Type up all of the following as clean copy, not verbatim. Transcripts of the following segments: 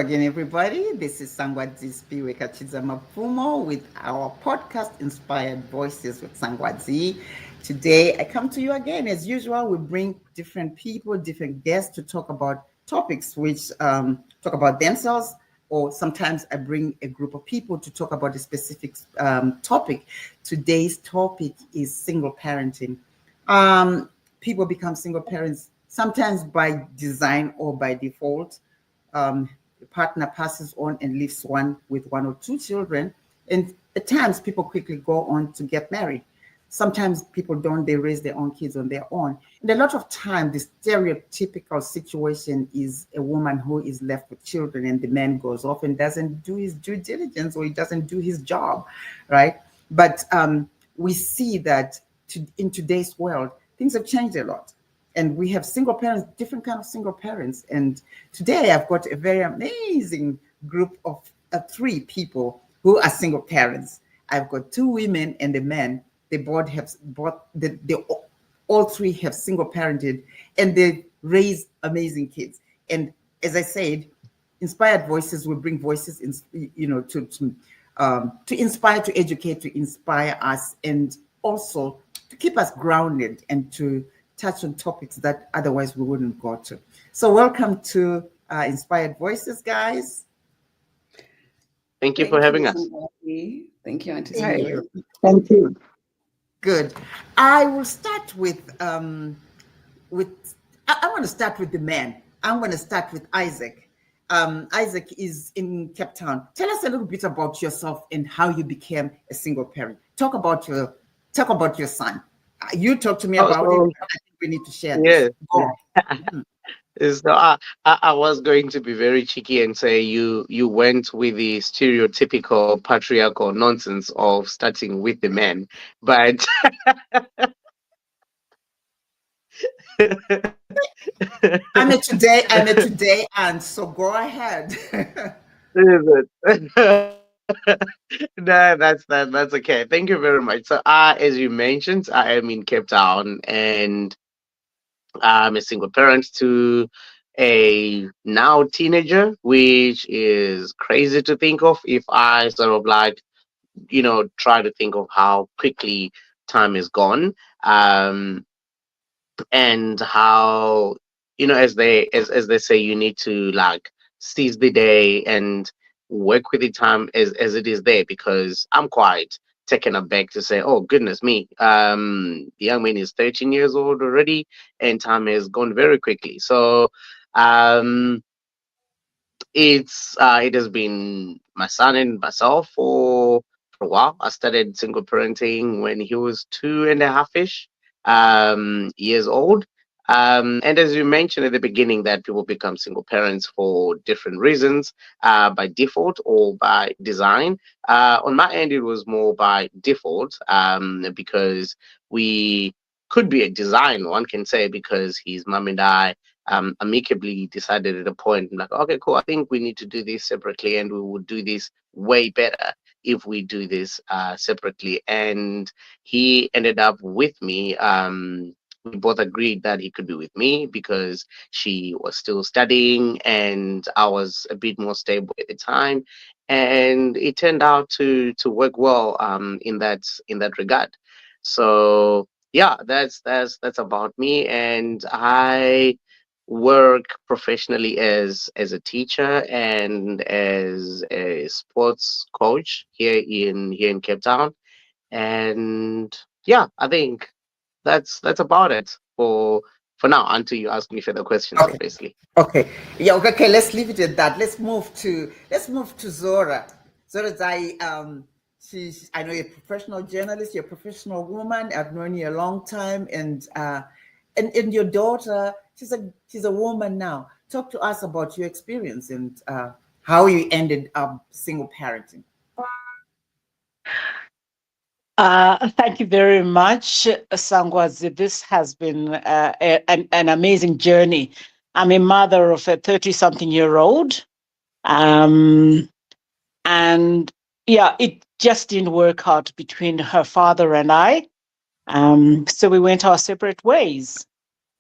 again, everybody. This is Sangwadzi Spiweka Chizamapumo with our podcast, Inspired Voices with Sangwadzi. Today, I come to you again. As usual, we bring different people, different guests to talk about topics which talk about themselves, or sometimes I bring a group of people to talk about a specific topic. Today's topic is single parenting. People become single parents sometimes by design or by default. The partner passes on and leaves one with one or two children. And at times, people quickly go on to get married. Sometimes people don't, they raise their own kids on their own. And a lot of time, the stereotypical situation is a woman who is left with children and the man goes off and doesn't do his due diligence, or he doesn't do his job, right? But we see that in today's world, things have changed a lot. And we have single parents, different kind of single parents. And today I've got a very amazing group of 3 people who are single parents. I've got 2 women and a man. They both have all 3 have single parented, and they raise amazing kids. And as I said, Inspired Voices will bring voices to inspire, to educate, to inspire us, and also to keep us grounded and to touch on topics that otherwise we wouldn't go to. So welcome to Inspired Voices, guys. Thank you for having us. Thank you, Auntie. Thank you. Good. I will start with I want to start with the man. I'm going to start with Isaac. Isaac is in Cape Town. Tell us a little bit about yourself and how you became a single parent. Talk about your son. You talk to me about it. I think we need to share this. So I was going to be very cheeky and say you went with the stereotypical patriarchal nonsense of starting with the men, but I'm a today, and so go ahead. No, that's okay. Thank you very much. So, as you mentioned, I am in Cape Town, and I'm a single parent to a now teenager, which is crazy to think of if I sort of like, try to think of how quickly time is gone. And how, as they say, you need to like seize the day and work with the time as it is there, because I'm quite taken aback to say, oh goodness me, the young man is 13 years old already, and time has gone very quickly. So um it has been my son and myself for a while. I started single parenting when he was 2.5-ish years old. And as you mentioned at the beginning, that people become single parents for different reasons, by default or by design. On my end, it was more by default, because we could be a design, one can say, because his mom and I amicably decided at a point, like, okay, cool, I think we need to do this separately, and we would do this way better if we do this separately. And he ended up with me. We both agreed that he could be with me because she was still studying and I was a bit more stable at the time, and it turned out to work well in that regard. So yeah, that's about me. And I work professionally as a teacher and as a sports coach here in Cape Town. And yeah, I think that's about it for now, until you ask me further questions, Okay. obviously. Okay. Yeah. Okay. Let's leave it at that. Let's move to Zora. Zora, I know you're a professional journalist. You're a professional woman. I've known you a long time, and your daughter. She's a woman now. Talk to us about your experience and how you ended up single parenting. Thank you very much, Sangwazi. This has been an amazing journey. I'm a mother of a 30-something-year-old. And yeah, it just didn't work out between her father and I. So we went our separate ways.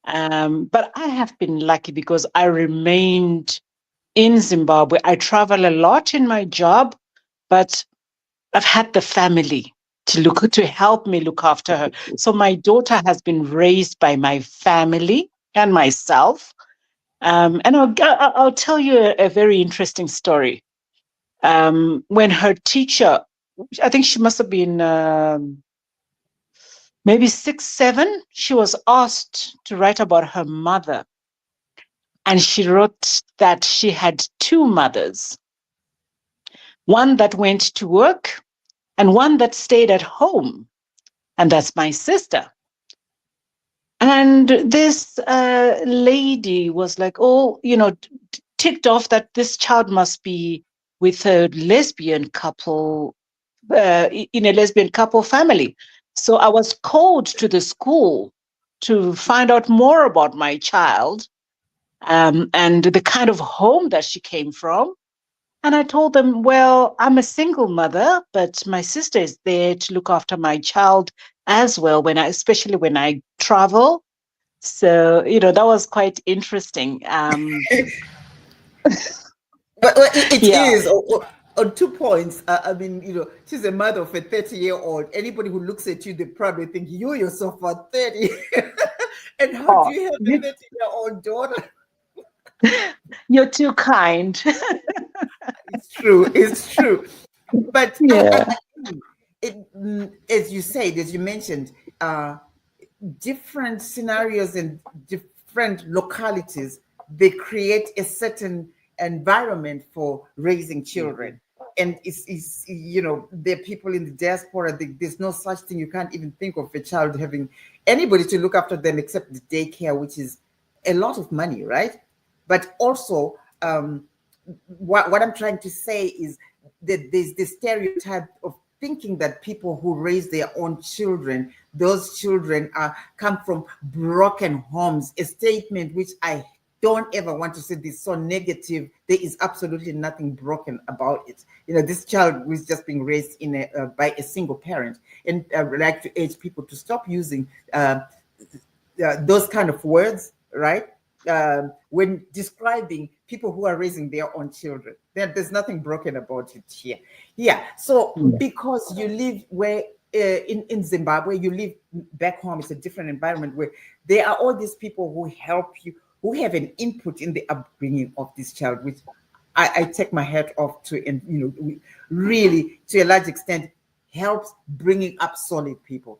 But I have been lucky because I remained in Zimbabwe. I travel a lot in my job, but I've had the family to help me look after her. So my daughter has been raised by my family and myself. And I'll tell you a very interesting story. When her teacher, I think she must have been maybe 6, 7, she was asked to write about her mother. And she wrote that she had 2 mothers, one that went to work and one that stayed at home. And that's my sister. And this lady was like, oh, ticked off that this child must be with a lesbian couple, in a lesbian couple family. So I was called to the school to find out more about my child, and the kind of home that she came from. And I told them, well, I'm a single mother, but my sister is there to look after my child as well, especially when I travel. So, that was quite interesting. But it Yeah. is on 2 points. I mean, she's a mother of a 30-year-old. Anybody who looks at you, they probably think you yourself are 30. And how do you have a 30-year-old daughter? You're too kind. It's true. But Yeah. As you said, as you mentioned, different scenarios and different localities, they create a certain environment for raising children. And it's there are people in the diaspora, there's no such thing. You can't even think of a child having anybody to look after them except the daycare, which is a lot of money, right? But also, what I'm trying to say is that there's this stereotype of thinking that people who raise their own children, those children come from broken homes, a statement which I don't ever want to say. This so negative. There is absolutely nothing broken about it. This child was just being raised by a single parent. And I would like to urge people to stop using those kind of words, right? When describing people who are raising their own children. There's nothing broken about it here. Yeah. So because you live where in Zimbabwe, you live back home, it's a different environment where there are all these people who help you, who have an input in the upbringing of this child, which I take my hat off to, and really to a large extent helps bringing up solid people.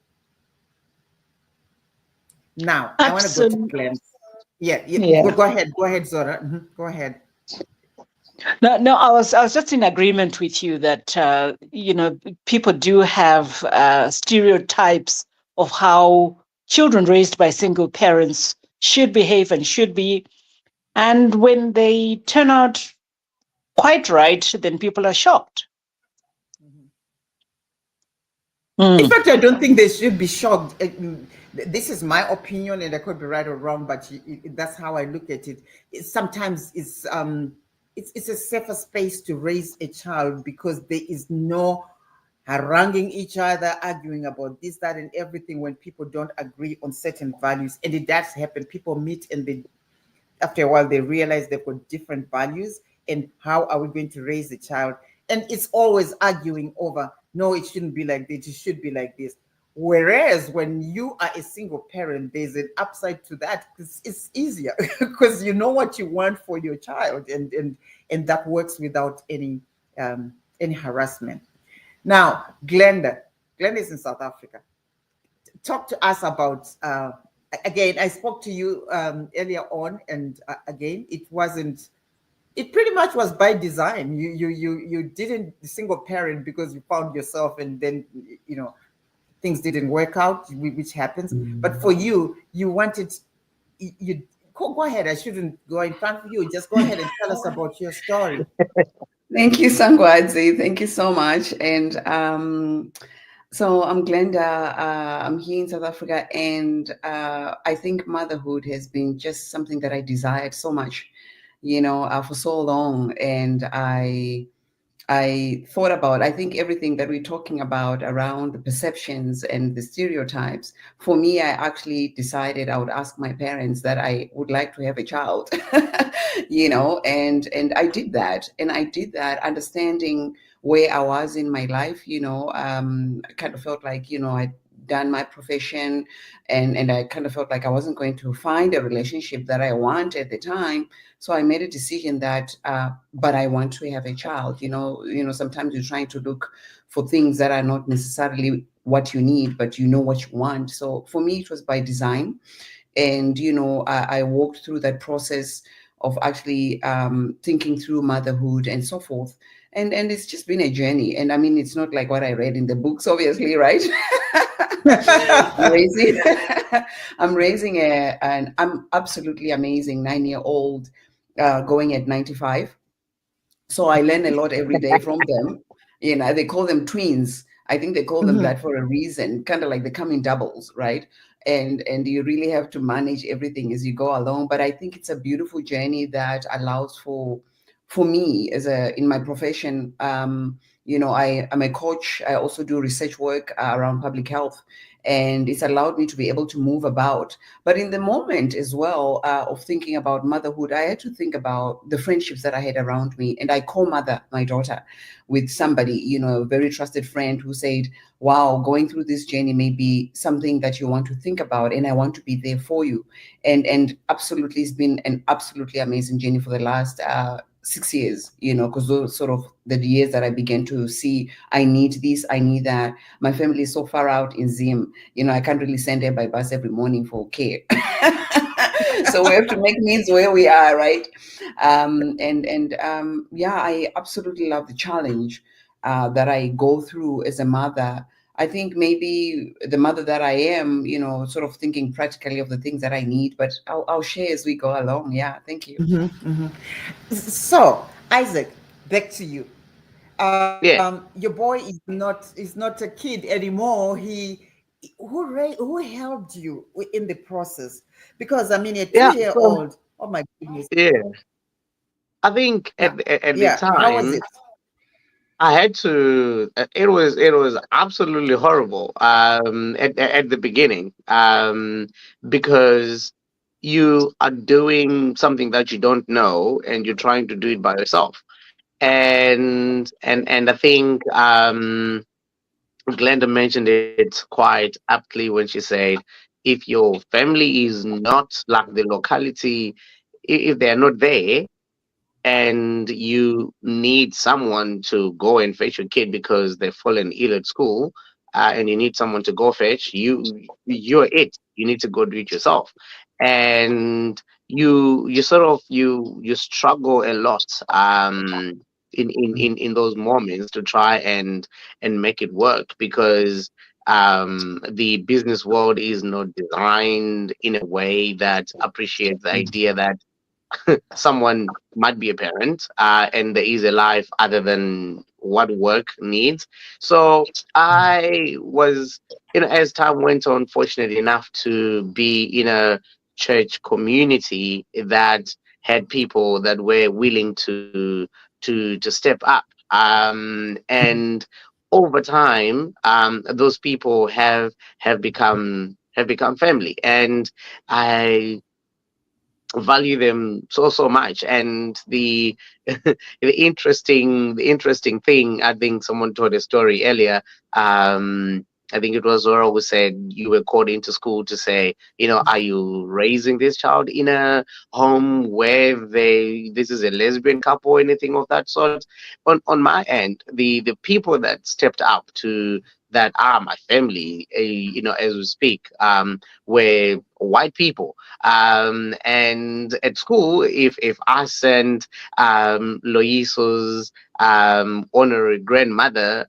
Now, I want to go to Glenn. Yeah. Go ahead, Zora. Mm-hmm. Go ahead. No, I was just in agreement with you that people do have stereotypes of how children raised by single parents should behave and should be, and when they turn out quite right, then people are shocked. In fact, I don't think they should be shocked. This is my opinion, and I could be right or wrong, but that's how I look at it. Sometimes it's a safer space to raise a child because there is no haranguing each other, arguing about this, that, and everything when people don't agree on certain values. And it does happen. People meet and after a while they realize they've got different values, and how are we going to raise a child? And it's always arguing over, no, it shouldn't be like this, it should be like this. Whereas when you are a single parent, there's an upside to that. It's easier because you know what you want for your child, and that works without any harassment. Now, Glenda is in South Africa. Talk to us about. Again, I spoke to you earlier on, and again, it pretty much was by design. You didn't single parent because you found yourself, and then things didn't work out, which happens. But for you wanted, you go ahead. I shouldn't go in front of you. Just go ahead and tell us about your story. Thank you, Sangwadzi. Thank you so much. And so I'm Glenda. I'm here in South Africa, and I think motherhood has been just something that I desired so much, for so long. And I I thought about, I think everything that we're talking about around the perceptions and the stereotypes, for me, I actually decided I would ask my parents that I would like to have a child, and I did that. And I did that understanding where I was in my life, I kind of felt like, I'd done my profession, and I kind of felt like I wasn't going to find a relationship that I want at the time. So I made a decision that, but I want to have a child. Sometimes you're trying to look for things that are not necessarily what you need, but you know what you want. So for me, it was by design. And, I walked through that process of actually thinking through motherhood and so forth. And it's just been a journey. And I mean, it's not like what I read in the books, obviously, right? raising, I'm raising an I'm absolutely amazing 9-year-old going at 95. So I learn a lot every day from them. They call them twins. I think they call them Mhm. that for a reason, kind of like they come in doubles, right? And you really have to manage everything as you go along. But I think it's a beautiful journey that allows for me as in my profession. I'm a coach. I also do research work around public health, and it's allowed me to be able to move about. But in the moment as well of thinking about motherhood, I had to think about the friendships that I had around me. And I co-mother my daughter with somebody, a very trusted friend who said, wow, going through this journey may be something that you want to think about, and I want to be there for you. And absolutely, it's been an absolutely amazing journey for the last 6 years, because those sort of the years that I began to see, I need this, I need that. My family is so far out in Zim, I can't really send her by bus every morning for care. So we have to make means where we are, right? Yeah, I absolutely love the challenge that I go through as a mother. I think maybe the mother that I am, sort of thinking practically of the things that I need, but I'll share as we go along. Yeah, thank you. Mhm, mhm. So, Isaac, back to you. Yeah, Your boy is not a kid anymore. Who helped you in the process? Because I mean, a two yeah. year So old. Oh my goodness. yeah, I think Yeah, at the yeah. How was time it? I had to. It was absolutely horrible. At the beginning, because you are doing something that you don't know, and you're trying to do it by yourself. And I think Glenda mentioned it quite aptly when she said, if your family is not like the locality, if they are not there, and you need someone to go and fetch your kid because they've fallen ill at school, and you need someone to go fetch you're it. You need to go do it yourself, and you sort of you struggle a lot in those moments to try and make it work, because the business world is not designed in a way that appreciates the idea that someone might be a parent, and there is a life other than what work needs. So I was, as time went on, fortunate enough to be in a church community that had people that were willing to step up. And over time, those people have become family, and I value them so much. And the interesting thing, I think someone told a story earlier. I think it was Zora who said you were called into school to say, are you raising this child in a home where this is a lesbian couple or anything of that sort? On my end, the people that stepped up to that are my family, as we speak, were white people. And at school, if I send Loiso's honorary grandmother,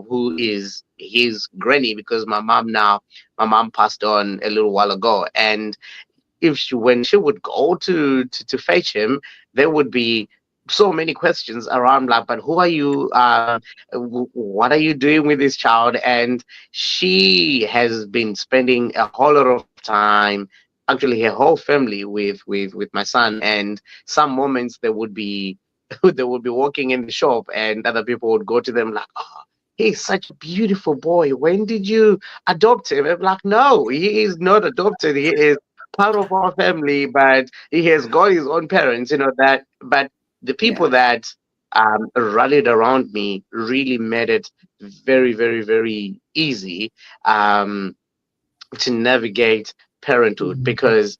who is his granny, because my mom passed on a little while ago, and when she would go to fetch him, there would be so many questions around, like, but who are you, what are you doing with this child? And she has been spending a whole lot of time, actually her whole family, with my son. And some moments there would be they would be walking in the shop, and other people would go to them like, "Oh, he's such a beautiful boy. When did you adopt him?" I'm like, "No, he is not adopted. He is part of our family, but he has got his own parents." That. But the people Yeah. that rallied around me really made it very, very, very easy um, to navigate parenthood, because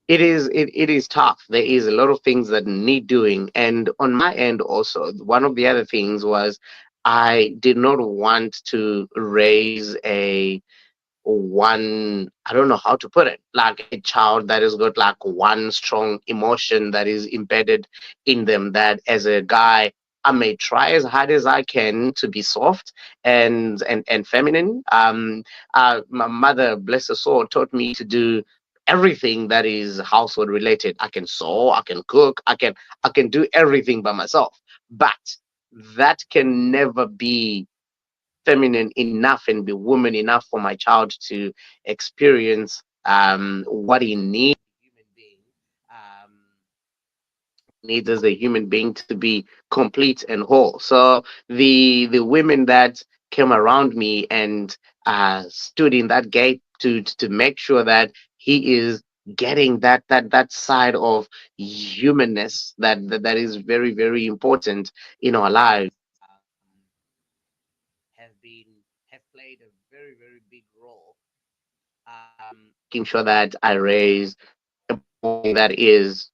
it is tough. There is a lot of things that need doing. And on my end also, one of the other things was I did not want to raise a one, I don't know how to put it, like a child that has got like one strong emotion that is embedded in them, that as a guy I may try as hard as I can to be soft and feminine. My mother, bless her soul, taught me to do everything that is household related. I can sew, I can cook, I can do everything by myself. But that can never be feminine enough and be woman enough for my child to experience what he needs human being um, needs as a human being to be complete and whole. So the women that came around me and stood in that gate to make sure that he is getting that side of humanness that is very, very important in our lives, have been have played a very, very big role, making sure that I raise a boy that is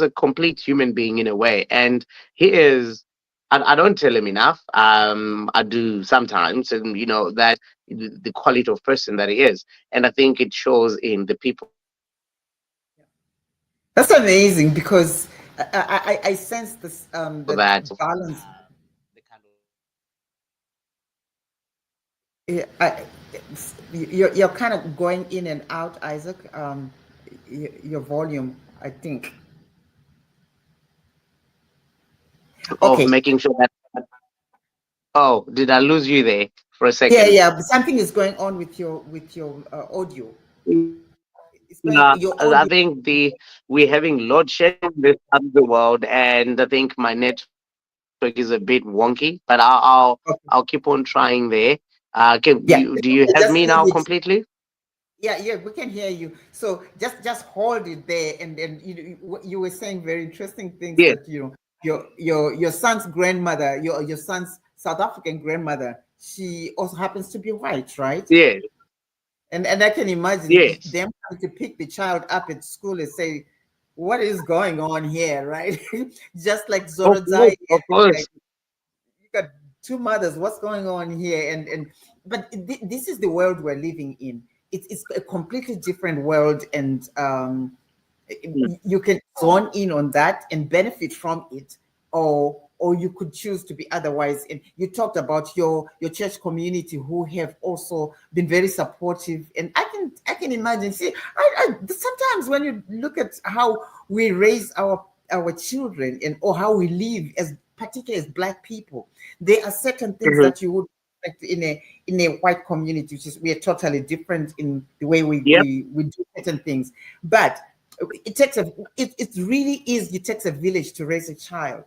a complete human being in a way. And he is, I don't tell him enough. I do sometimes, and that the quality of person that he is. And I think it shows in the people That's amazing because I sense this that that balance. the kind of Yeah, you're kind of going in and out, Isaac. Your volume, I think. of Okay. making sure that, oh, did I lose you there for a Yeah, second? yeah. But something is going on with your audio. It's going No, your I audio. think we're having load shedding in this part of the world, and I think my network is a bit wonky. But Okay. I'll keep on trying there. Can Yeah. you do you have Just me leave now it. completely? Yeah, yeah, we can hear you. So just hold it there, and then you were saying very interesting things Yes, that your son's grandmother, your son's South African grandmother, she also happens to be white, right? yes, And I can imagine yes. them having to pick the child up at school and say, "What is going on here?" Right? Just like Of course, Zorodzai, of course. like you got two mothers. What's going on here? But this is the world we're living in. It's a completely different world, and Mm. you can zone in on that and benefit from it, or you could choose to be otherwise. And you talked about your church community who have also been very supportive, and I can imagine. See, I sometimes when you look at how we raise our children, and or how we live as particularly as Black people, there are certain things Mhm. that you would expect in a white community, which is we are totally different in the way we Yep. we, we do certain things. But it takes a it really is it takes a village to raise a child.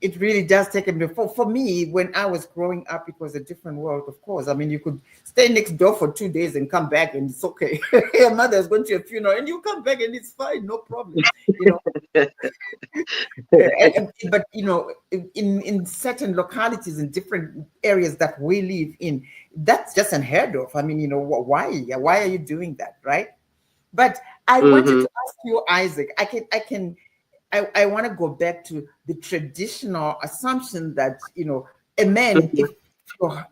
It really does take a for me, when I was growing up, it was a different world, of course. I mean, you could stay next door for 2 days and come back and it's okay. Your mother is going to a funeral and you come back and it's fine, no problem. You know, but in certain localities, in different areas that we live in, that's just unheard of. I mean, why are you doing that, right? But I wanted Hmm. to ask you, Isaac. I want to go back to the traditional assumption that a man,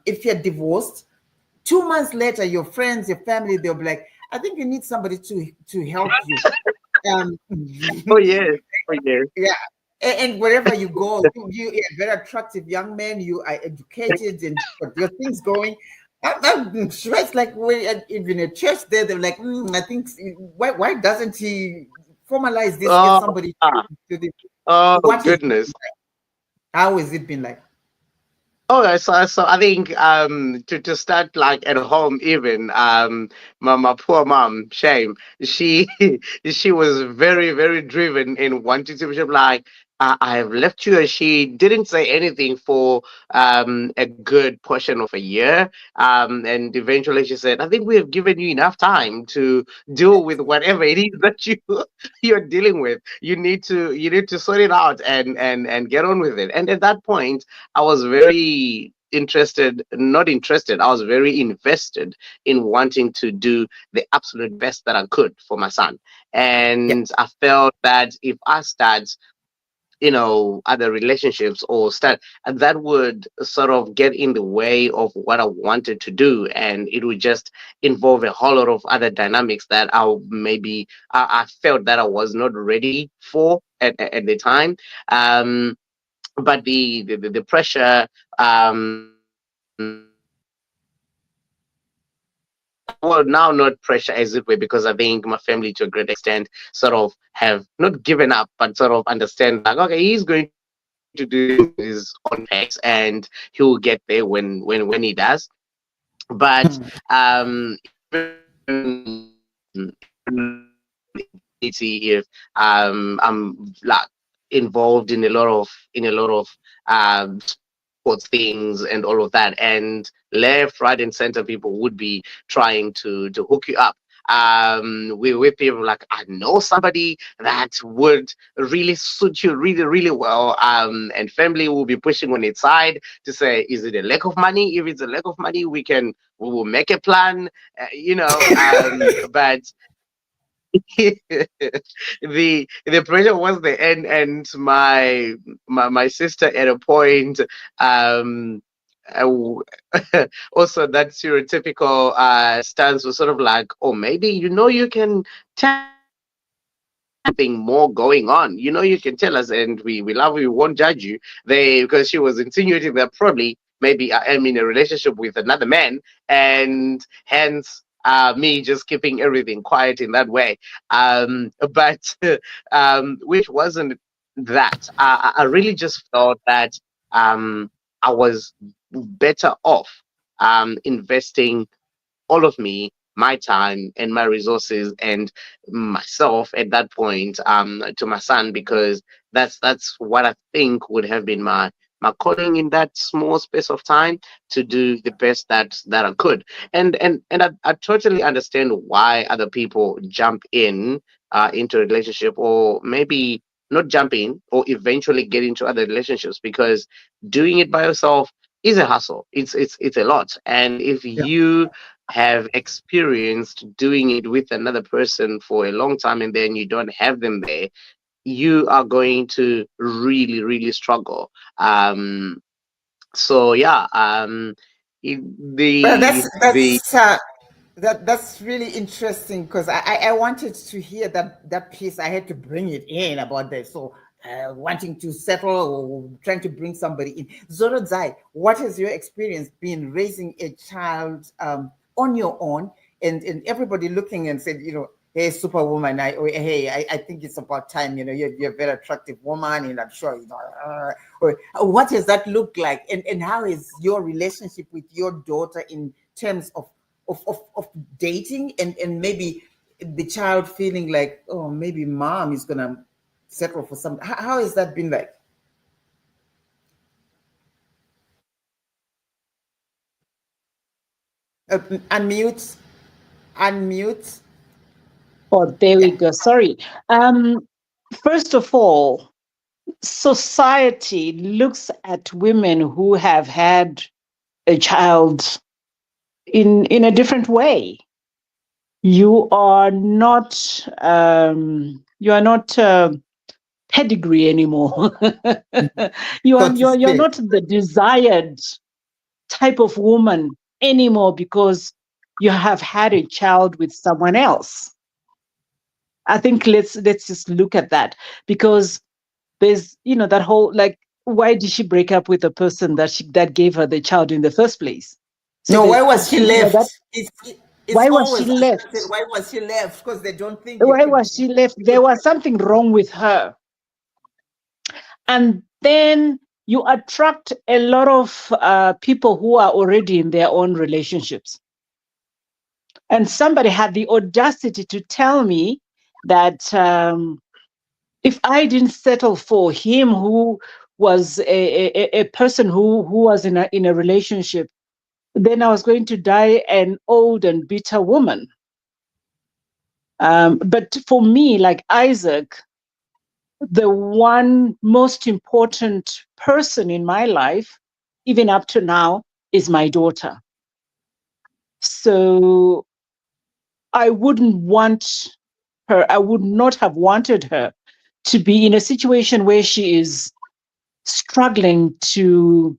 if you're divorced, 2 months later, your friends, your family, they'll be like, I think you need somebody to help you. Um, Oh yes, oh yes. yeah, and wherever you go, you are a very attractive young man. You are educated and got your things going. I'm sure it's like even a church there. They're like, I think why doesn't he formalize this? Get Oh, somebody ah, to the oh what is goodness. how has it been like? Okay, so I think to start like at home even my poor mom, shame, she she was very, very driven in wanting to be like, I have left you. And she didn't say anything for a good portion of a year. And eventually she said, I think we have given you enough time to deal with whatever it is that you're dealing with. You need to sort it out and get on with it. And at that point, I was very not interested. I was very invested in wanting to do the absolute best that I could for my son. And I felt that if I start other relationships or start, that would sort of get in the way of what I wanted to do, and it would just involve a whole lot of other dynamics that I felt that I was not ready for at the time. But the pressure, well, now not pressure as it were, because I think my family to a great extent sort of have not given up, but sort of understand, like, okay, he's going to do his own pace and he will get there when he does. But if I'm like involved in a lot of sports things and all of that, and left, right, and center people would be trying to hook you up with people like, I know somebody that would really suit you really, really well, and family will be pushing on its side to say, is it a lack of money? If it's a lack of money, we will make a plan, but the pressure was there, and my sister at a point, also that stereotypical stance was sort of like, oh, maybe you can tell something more going on, you can tell us, and we love you, we won't judge you. Because she was insinuating that probably maybe I am in a relationship with another man, and hence me just keeping everything quiet in that way. But which wasn't that. I really just felt that I was better off investing all of me, my time, and my resources, and myself at that point, to my son, because that's what I think would have been my calling in that small space of time, to do the best that I could. And I totally understand why other people jump into a relationship, or maybe not jump in, or eventually get into other relationships, because doing it by yourself is a hustle. It's a lot. And if you have experienced doing it with another person for a long time, and then you don't have them there, you are going to really, really struggle. So yeah, Well, that's really interesting, because I wanted to hear that piece. I had to bring it in about that. So wanting to settle or trying to bring somebody in. Zorodzai, what has your experience been raising a child on your own, and everybody looking and said, hey, superwoman, I think it's about time, you're a very attractive woman, and I'm sure, or what does that look like? And how is your relationship with your daughter in terms of dating, and maybe the child feeling like, oh, maybe mom is gonna settle for something? How has that been like? Unmute. Oh, there we go. Sorry. First of all, society looks at women who have had a child in a different way. You are not pedigree anymore. You're not the desired type of woman anymore, because you have had a child with someone else. I think let's just look at that, because there's that whole, like, why did she break up with the person that gave her the child in the first place? So why was she left? Why was she left? Why was she left? Because they don't think. Why was she left? There was something wrong with her. And then you attract a lot of people who are already in their own relationships. And somebody had the audacity to tell me that if I didn't settle for him, who was a person who was in a relationship, then I was going to die an old and bitter woman. But for me, like Isaac, the one most important person in my life, even up to now, is my daughter. So I wouldn't want her, I would not have wanted her to be in a situation where she is struggling to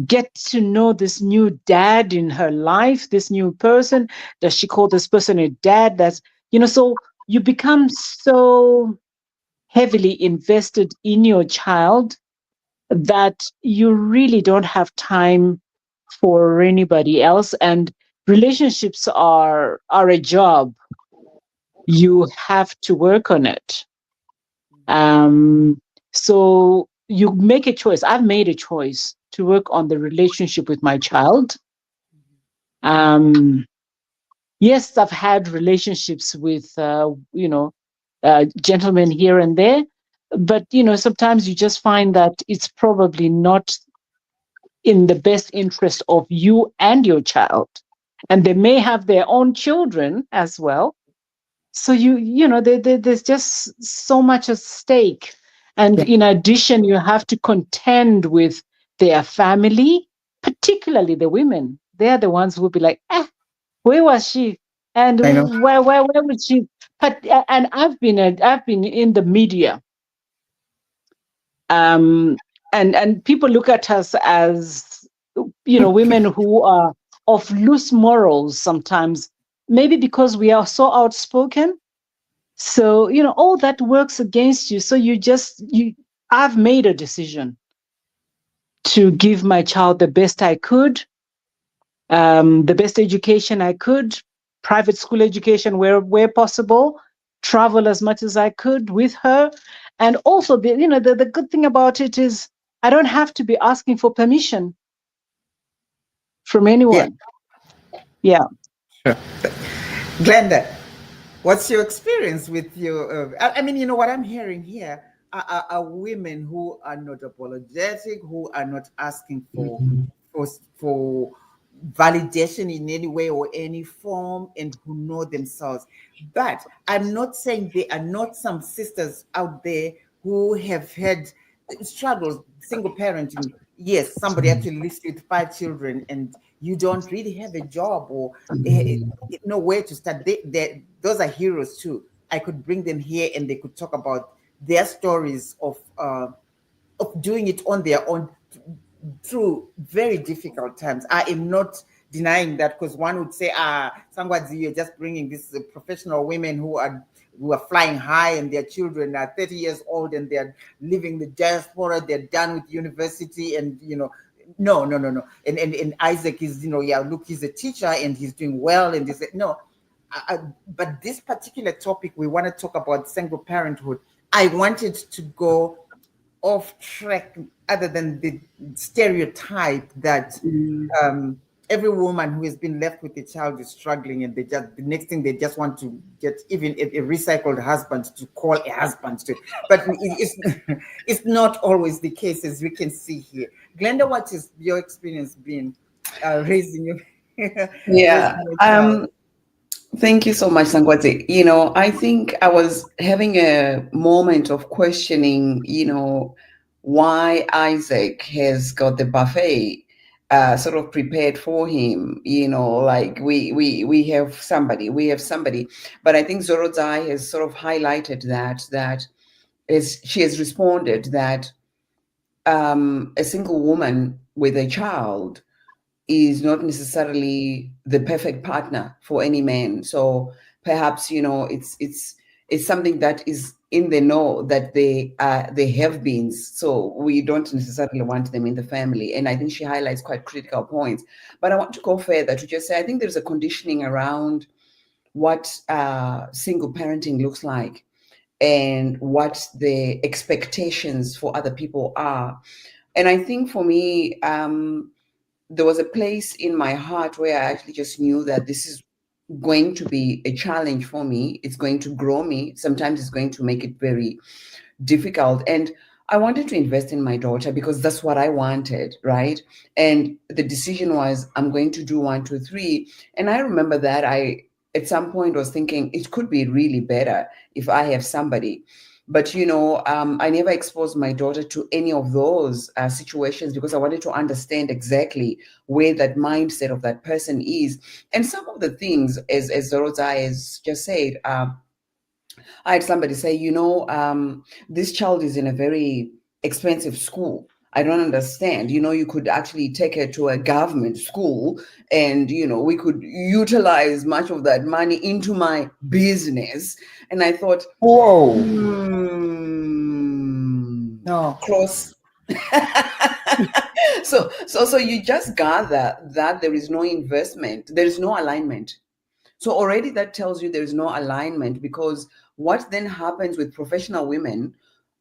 get to know this new dad in her life, this new person. Does she call this person a dad? That's, so you become so heavily invested in your child that you really don't have time for anybody else. And relationships are a job. You have to work on it. So you make a choice. I've made a choice to work on the relationship with my child. Yes, I've had relationships with, gentlemen here and there, but sometimes you just find that it's probably not in the best interest of you and your child, and they may have their own children as well. So there's just so much at stake, and in addition, you have to contend with their family, particularly the women. They're the ones who will be like, where was she? And where was she? But and I've been in the media, and people look at us as women who are of loose morals sometimes, maybe because we are so outspoken. So all that works against you. So I've made a decision to give my child the best I could, the best education I could, private school education where possible, travel as much as I could with her. And also the good thing about it is I don't have to be asking for permission from anyone. Yeah. Sure. Glenda, what's your experience with your, I mean, what I'm hearing here are women who are not apologetic, who are not asking for validation in any way or any form, and who know themselves. But I'm not saying there are not some sisters out there who have had struggles, single parenting. Yes, somebody actually lives with 5 children and you don't really have a job or know where to start. Those are heroes too. I could bring them here and they could talk about their stories of doing it on their own through very difficult times. I am not denying that, because one would say, Sangwadzi, you're just bringing these professional women who are flying high and their children are 30 years old and they're living the diaspora, they're done with university, and no. And Isaac is, look, he's a teacher and he's doing well, and this, no. But this particular topic, we want to talk about single parenthood. I wanted to go off track, other than the stereotype that every woman who has been left with a child is struggling, and the next thing they just want to get even a recycled husband to call a husband to. But it's not always the case, as we can see here. Glenda, what is your experience been raising your Thank you so much, Sangwadzi. I think I was having a moment of questioning, why Isaac has got the buffet sort of prepared for him. Like we have somebody, but I think Zorodzai has sort of highlighted that she has responded that a single woman with a child is not necessarily the perfect partner for any man. So perhaps it's something that is in the know, that they have been, so we don't necessarily want them in the family. And I think she highlights quite critical points. But I want to go further to just say I think there's a conditioning around what single parenting looks like and what the expectations for other people are. And I think for me, there was a place in my heart where I actually just knew that this is going to be a challenge for me. It's going to grow me. Sometimes it's going to make it very difficult. And I wanted to invest in my daughter because that's what I wanted, right? And the decision was, I'm going to do 1, 2, 3. And I remember that I, at some point, was thinking it could be really better if I have somebody. But I never exposed my daughter to any of those situations because I wanted to understand exactly where that mindset of that person is. And some of the things, as Zorozai has just said, I had somebody say, this child is in a very expensive school. I don't understand. You could actually take her to a government school and, we could utilize much of that money into my business. And I thought, Whoa. No. Cross. So you just gather that there is no investment, there is no alignment. So already that tells you there is no alignment, because what then happens with professional women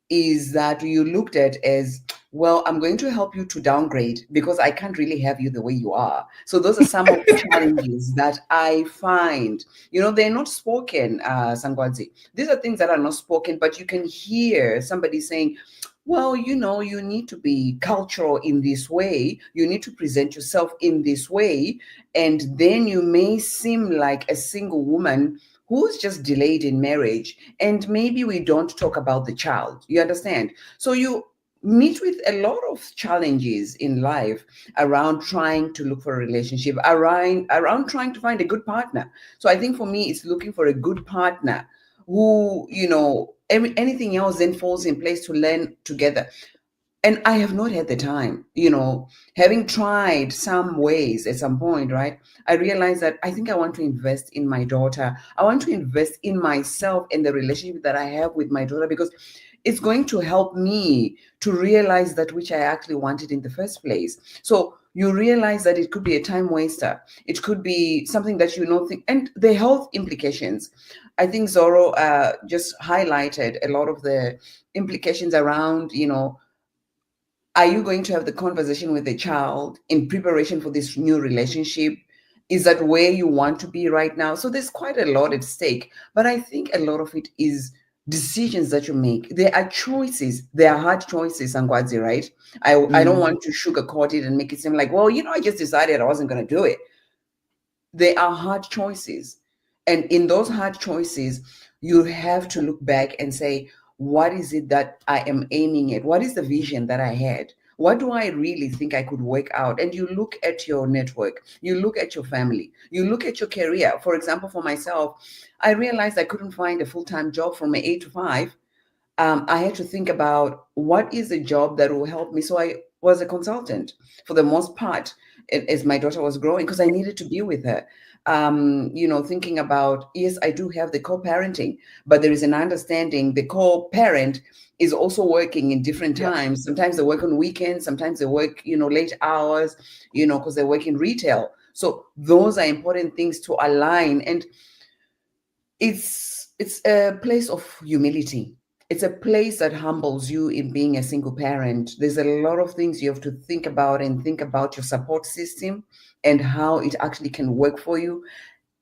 is that you looked at as, well, I'm going to help you to downgrade because I can't really have you the way you are. So those are some of the challenges that I find. They're not spoken, Sangwadzi. These are things that are not spoken, but you can hear somebody saying, well, you need to be cultural in this way. You need to present yourself in this way. And then you may seem like a single woman who's just delayed in marriage. And maybe we don't talk about the child. You understand? So you meet with a lot of challenges in life around trying to look for a relationship, around trying to find a good partner. So I think for me, it's looking for a good partner who, anything else then falls in place to learn together. And I have not had the time, having tried some ways at some point, right? I realized that I think I want to invest in my daughter. I want to invest in myself and the relationship that I have with my daughter, because it's going to help me to realize that which I actually wanted in the first place. So you realize that it could be a time waster. It could be something that think, and the health implications. I think Zoro just highlighted a lot of the implications around, are you going to have the conversation with the child in preparation for this new relationship? Is that where you want to be right now? So there's quite a lot at stake. But I think a lot of it is decisions that you make. There are choices. There are hard choices, Sangwadzi, right? I don't want to sugarcoat it and make it seem like, well, I just decided I wasn't going to do it. There are hard choices. And in those hard choices, you have to look back and say, what is it that I am aiming at? What is the vision that I had? What do I really think I could work out? And you look at your network, you look at your family, you look at your career. For example, for myself, I realized I couldn't find a full-time job from 8 to 5. I had to think about what is a job that will help me. So I was a consultant for the most part as my daughter was growing, because I needed to be with her. Thinking about, yes, I do have the co-parenting, but there is an understanding the co-parent is also working in different times. Sometimes they work on weekends, sometimes they work, late hours, because they work in retail. So those are important things to align. And it's a place of humility. It's a place that humbles you in being a single parent. There's a lot of things you have to think about, and think about your support system and how it actually can work for you.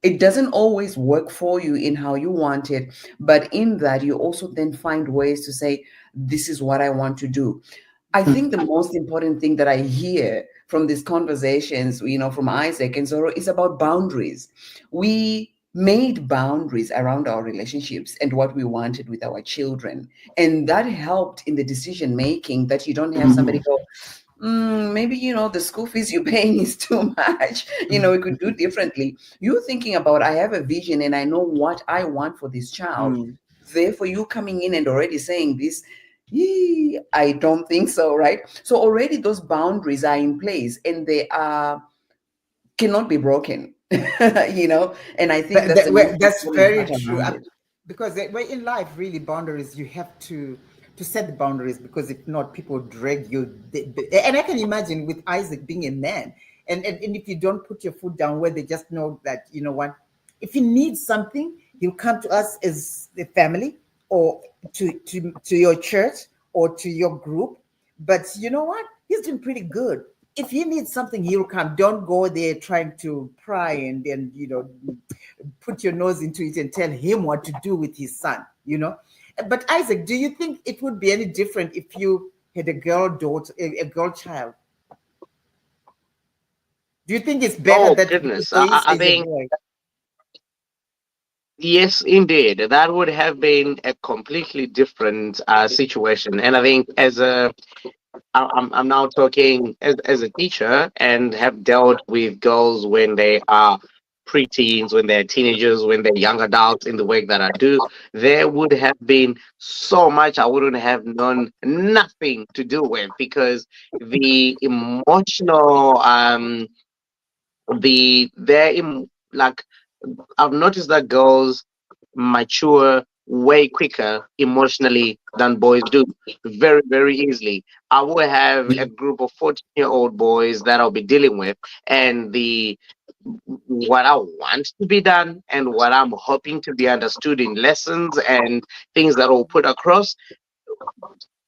It doesn't always work for you in how you want it, but in that you also then find ways to say, this is what I want to do. I think the most important thing that I hear from these conversations, from Isaac and Zoro, is about boundaries. We made boundaries around our relationships and what we wanted with our children. And that helped in the decision making, that you don't have somebody go, maybe, the school fees you're paying is too much. We could do differently. You're thinking about, I have a vision and I know what I want for this child. Therefore, you coming in and already saying this, I don't think so, right? So already those boundaries are in place, and they cannot be broken. And I think that's very true. Because in life, really, boundaries, you have to set the boundaries, because if not, people drag you. And I can imagine with Isaac being a man, and if you don't put your foot down, where they just know that, what, if he needs something, he'll come to us as the family, or to your church, or to your group. But you know what? He's doing pretty good. if he needs something, he'll come. Don't go there trying to pry and then, put your nose into it and tell him what to do with his son, But Isaac, do you think it would be any different if you had a girl daughter, a girl child? Do you think it's better Oh that goodness, Grace I is a think boy? yes, indeed, that would have been a completely different situation. And I think I'm now talking as a teacher and have dealt with girls when they are preteens, when they're teenagers, when they're young adults in the work that I do. There would have been so much I wouldn't have known nothing to do with, because the emotional like, I've noticed that girls mature way quicker emotionally than boys do, very, very easily. I will have a group of 14-year-old boys that I'll be dealing with, and what I want to be done and what I'm hoping to be understood in lessons and things that I'll put across,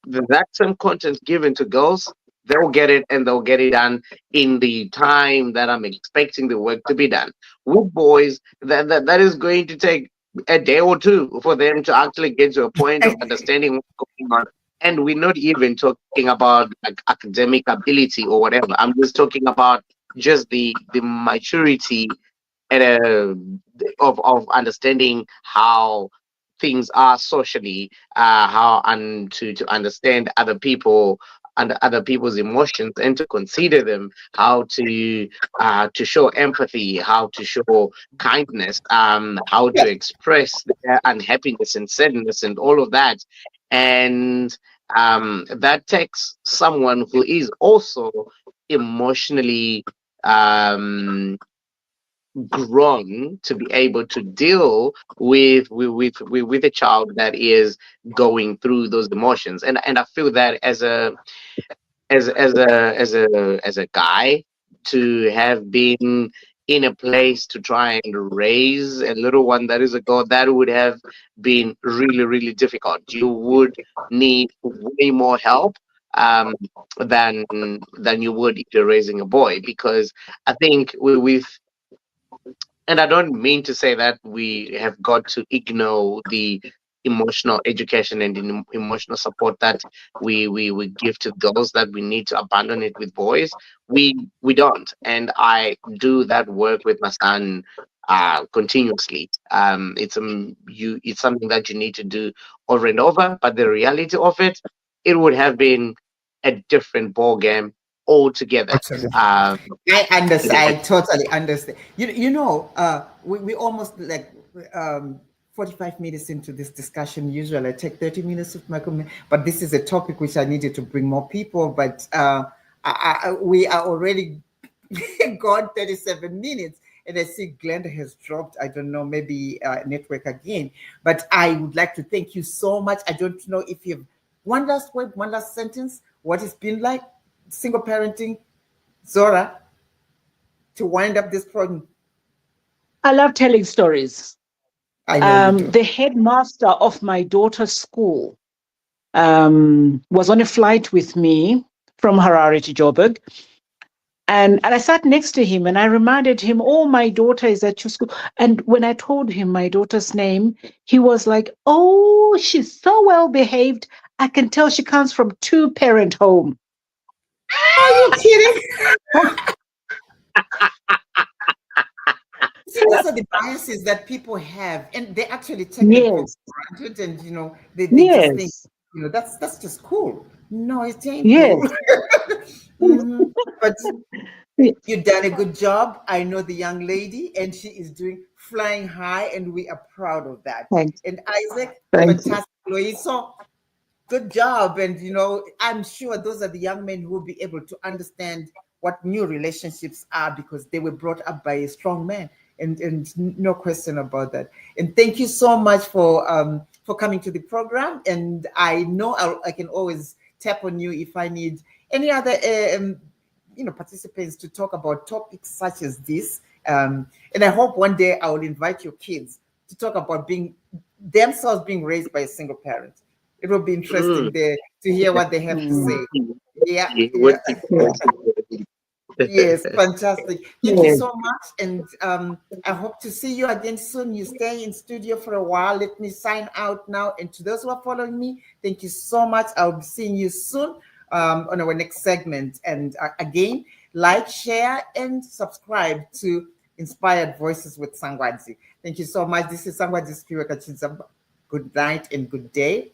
that same content given to girls, they'll get it, and they'll get it done in the time that I'm expecting the work to be done. With boys, that is going to take a day or two for them to actually get to a point of understanding what's going on. And we're not even talking about like academic ability or whatever. I'm just talking about just the maturity and of understanding how things are socially, how and to understand other people and other people's emotions and to consider them, how to show empathy, how to show kindness, how Yeah. to express their unhappiness and sadness and all of that. And that takes someone who is also emotionally grown to be able to deal with a child that is going through those emotions. And I feel that as a guy, to have been in a place to try and raise a little one that is a girl, that would have been really, really difficult. You would need way more help um than you would if you're raising a boy, because I think with and I don't mean to say that we have got to ignore the emotional education and the emotional support that we give to girls, that we need to abandon it with boys. We don't. And I do that work with my son continuously. It's something that you need to do over and over, but the reality of it, it would have been a different ball game altogether. Absolutely. Um, I understand. yeah. I totally understand. We almost like 45 minutes into this discussion. Usually I take 30 minutes of my comment, but this is a topic which I needed to bring more people. But we are already gone 37 minutes. And I see Glenda has dropped. I don't know, maybe network again. But I would like to thank you so much. I don't know if you have one last word, one last sentence, what it's been like single parenting, Zora, to wind up this program. I love telling stories. I know you do. The headmaster of my daughter's school was on a flight with me from Harare to Joburg. And I sat next to him and I reminded him, oh, my daughter is at your school. And when I told him my daughter's name, he was like, oh, she's so well behaved. I can tell she comes from 2-parent home. Are you kidding? See, those are the biases that people have, and they actually take them for Yes. granted, and they just think, Yes. that's just cool. No, it ain't Yes. cool. Mhm. But you've done a good job. I know the young lady, and she is doing flying high, and we are proud of that. Thanks. And Isaac, Thank you. fantastic, Loiso, good job. And I'm sure those are the young men who will be able to understand what new relationships are, because they were brought up by a strong man, and no question about that. And thank you so much for coming to the program. And I know I can always tap on you if I need any other participants to talk about topics such as this. And I hope one day I will invite your kids to talk about being raised by a single parent. It will be interesting there to hear what they have to say. Yeah. It would be Yes, fantastic. Thank you Yes. so much. And I hope to see you again soon. You stay in studio for a while. Let me sign out now. And to those who are following me, thank you so much. I'll be seeing you soon on our next segment. And again, like, share, and subscribe to Inspired Voices with Sangwadzi. Thank you so much. This is Sangwadzi Spiwe Kachizamba. Good night and good day.